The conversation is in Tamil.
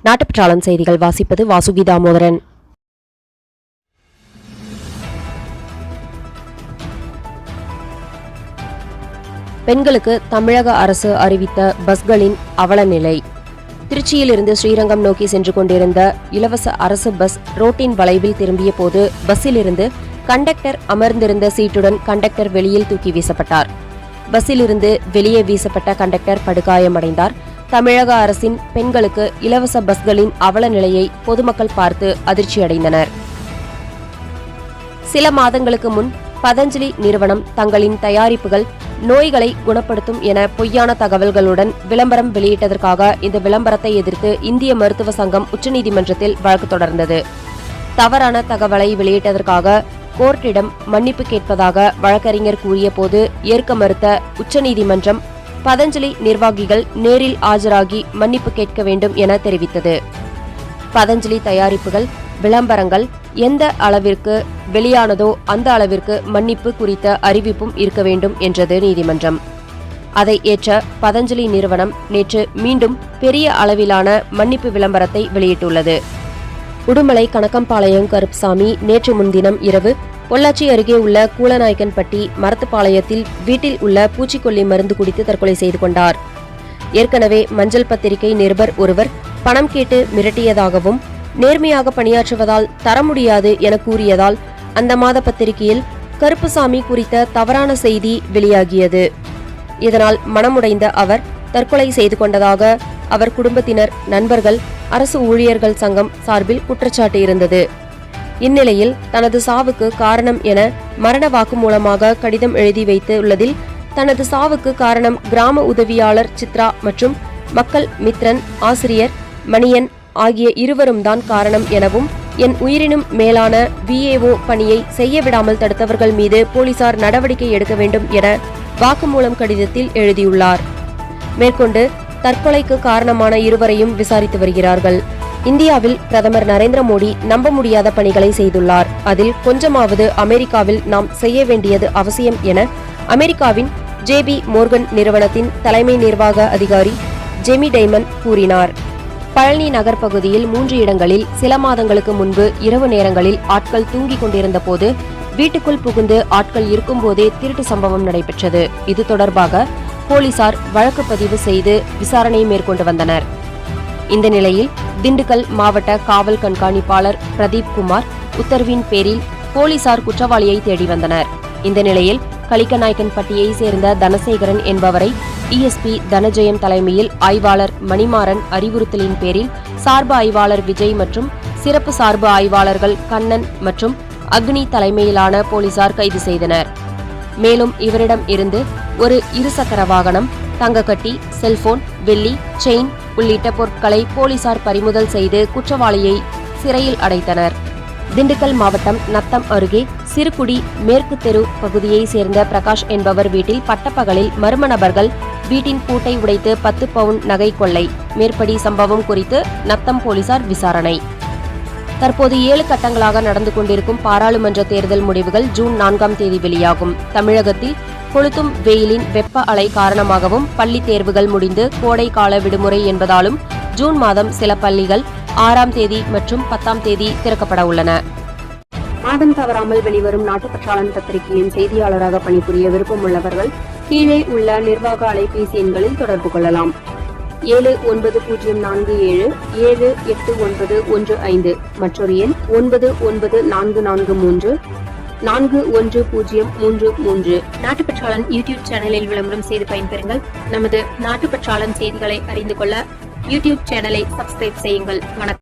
நாட்டுப்பற்றாளன் செய்திகள் வாசிப்பது வாசுகி தாமோதரன். பெண்களுக்கு தமிழக அரசு அறிவித்த பஸ்களின் அவலநிலை. திருச்சியிலிருந்து ஸ்ரீரங்கம் நோக்கி சென்று கொண்டிருந்த இலவச அரசு பஸ் ரோட்டின் வளைவில் திரும்பிய போது பஸ்ஸிலிருந்து கண்டக்டர் அமர்ந்திருந்த சீட்டுடன் கண்டக்டர் வெளியில் தூக்கி வீசப்பட்டார். பஸ்ஸிலிருந்து வெளியே வீசப்பட்ட கண்டக்டர் படுகாயமடைந்தார். தமிழக அரசின் பெண்களுக்கு இலவச பஸ்களின் அவலநிலையை பொதுமக்கள் பார்த்து அதிர்ச்சியடைந்தனர். சில மாதங்களுக்கு முன் பதஞ்சலி நிறுவனம் தங்களின் தயாரிப்புகள் நோய்களை குணப்படுத்தும் என பொய்யான தகவல்களுடன் விளம்பரம் வெளியிட்டதற்காக இந்த விளம்பரத்தை எதிர்த்து இந்திய மருத்துவ சங்கம் உச்சநீதிமன்றத்தில் வழக்கு தொடர்ந்தது. தவறான தகவலை வெளியிட்டதற்காக கோர்ட்டிடம் மன்னிப்பு கேட்பதாக வழக்கறிஞர் கூறிய போது ஏற்க மறுத்த உச்சநீதிமன்றம் பதஞ்சலி நிர்வாகிகள் நேரில் ஆஜராகி மன்னிப்பு கேட்க வேண்டும் என தெரிவித்தது. பதஞ்சலி தயாரிப்புகள் விளம்பரங்கள் எந்த அளவிற்கு வெளியானதோ அந்த அளவிற்கு மன்னிப்பு குறித்த அறிவிப்பும் இருக்க வேண்டும் என்றது நீதிமன்றம். அதை ஏற்ற பதஞ்சலி நிறுவனம் நேற்று மீண்டும் பெரிய அளவிலான மன்னிப்பு விளம்பரத்தை வெளியிட்டுள்ளது. உடுமலை கணக்கம்பாளையம் கருப்புசாமி நேற்று முன்தினம் இரவு பொள்ளாச்சி அருகே உள்ள கூலநாயக்கன்பட்டி மரத்துப்பாளையத்தில் வீட்டில் உள்ள பூச்சிக்கொல்லி மருந்து குடித்து தற்கொலை செய்து கொண்டார். ஏற்கனவே மஞ்சள் பத்திரிகை நிருபர் ஒருவர் பணம் கேட்டு மிரட்டியதாகவும் நேர்மையாக பணியாற்றுவதால் தர முடியாது என கூறியதால் அந்த மாத பத்திரிகையில் கருப்புசாமி குறித்த தவறான செய்தி வெளியாகியது. இதனால் மனமுடைந்த அவர் தற்கொலை செய்து கொண்டதாக அவர் குடும்பத்தினர், நண்பர்கள், அரசு ஊழியர்கள் சங்கம் சார்பில் குற்றச்சாட்டு இருந்தது. இந்நிலையில் தனது சாவுக்கு காரணம் என மரண வாக்குமூலமாக கடிதம் எழுதி வைத்துள்ளதில் தனது சாவுக்கு காரணம் கிராம உதவியாளர் சித்ரா மற்றும் மக்கள் மித்ரன் ஆசிரியர் மணியன் ஆகிய இருவரும் தான் காரணம் எனவும் என் உயிரினும் மேலான VAO பணியை செய்ய விடாமல் தடுத்தவர்கள் மீது போலீசார் நடவடிக்கை எடுக்க வேண்டும் என வாக்குமூலம் கடிதத்தில் எழுதியுள்ளார். மேற்கொண்டு தற்கொலைக்கு காரணமான இருவரையும் விசாரித்து வருகிறார்கள். இந்தியாவில் பிரதமர் நரேந்திர மோடி நம்ப முடியாத பணிகளை செய்துள்ளார். அதில் கொஞ்சமாவது அமெரிக்காவில் நாம் செய்ய வேண்டியது அவசியம் என அமெரிக்காவின் JP மோர்கன் நிறுவனத்தின் தலைமை நிர்வாக அதிகாரி ஜெமி டைமன் கூறினார். பழனி நகர் பகுதியில் 3 இடங்களில் சில மாதங்களுக்கு முன்பு இரவு நேரங்களில் ஆட்கள் தூங்கிக் கொண்டிருந்த போது வீட்டுக்குள் புகுந்து ஆட்கள் இருக்கும்போதே திருட்டு சம்பவம் நடைபெற்றது. இது தொடர்பாக போலீசார் வழக்கு பதிவு செய்து விசாரணை மேற்கொண்டு வந்தனர். இந்த நிலையில் திண்டுக்கல் மாவட்ட காவல் கண்காணிப்பாளர் பிரதீப் குமார் உத்தரவின் பேரில் போலீசார் குற்றவாளியை தேடி வந்தனர். இந்த நிலையில் கலிக்கநாயக்கன்பட்டியை சேர்ந்த தனசேகரன் என்பவரை DSP தனஜெயம் தலைமையில் ஆய்வாளர் மணிமாறன் அறிவுறுத்தலின் பேரில் சார்பு ஆய்வாளர் விஜய் மற்றும் சிறப்பு சார்பு ஆய்வாளர்கள் கண்ணன் மற்றும் அக்னி தலைமையிலான போலீசார் கைது செய்தனர். மேலும் இவரிடம் இருந்து ஒரு இருசக்கர வாகனம், தங்கக்கட்டி, செல்போன், வெள்ளி, செயின் உள்ளிட்ட பொருட்களை போலீசார் பறிமுதல் செய்து குற்றவாளியை சிறையில் அடைத்தனர். திண்டுக்கல் மாவட்டம் நத்தம் அருகே சிறுகுடி மேற்கு தெரு பகுதியை சேர்ந்த பிரகாஷ் என்பவர் வீட்டில் பட்டப்பகலில் மர்ம நபர்கள் வீட்டின் பூட்டை உடைத்து 10 பவுன் நகை கொள்ளை. மேற்படி சம்பவம் குறித்து நத்தம் போலீசார் விசாரணை. தற்போது 7 கட்டங்களாக நடந்து கொண்டிருக்கும் பாராளுமன்ற தேர்தல் முடிவுகள் ஜூன் 4ஆம் தேதி வெளியாகும். தமிழகத்தில் கொளுத்தும் வெயிலின் வெப்ப அலை காரணமாகவும் பள்ளி தேர்வுகள் முடிந்து கோடை கால விடுமுறை என்பதாலும் ஜூன் மாதம் சில பள்ளிகள் 6ஆம் தேதி மற்றும் 10ஆம் தேதி திறக்கப்பட உள்ளன. மாதம் தவறாமல் வெளிவரும் நாட்டுப்பற்றாளன் பத்திரிகையின் செய்தியாளராக பணிபுரிய விருப்பம் உள்ளவர்கள் கீழே உள்ள நிர்வாக அலைபேசி எண்களில் தொடர்பு கொள்ளலாம். 790477 78915 மற்றொரு எண் 994434 410033. நாட்டுப்பற்றாளன் யூடியூப் சேனலில் விளம்பரம் செய்து பயன்பெறுங்கள். நமது நாட்டுப்பற்றாளன் செய்திகளை அறிந்து கொள்ள யூடியூப் சேனலை சப்ஸ்கிரைப் செய்யுங்கள். வணக்கம்.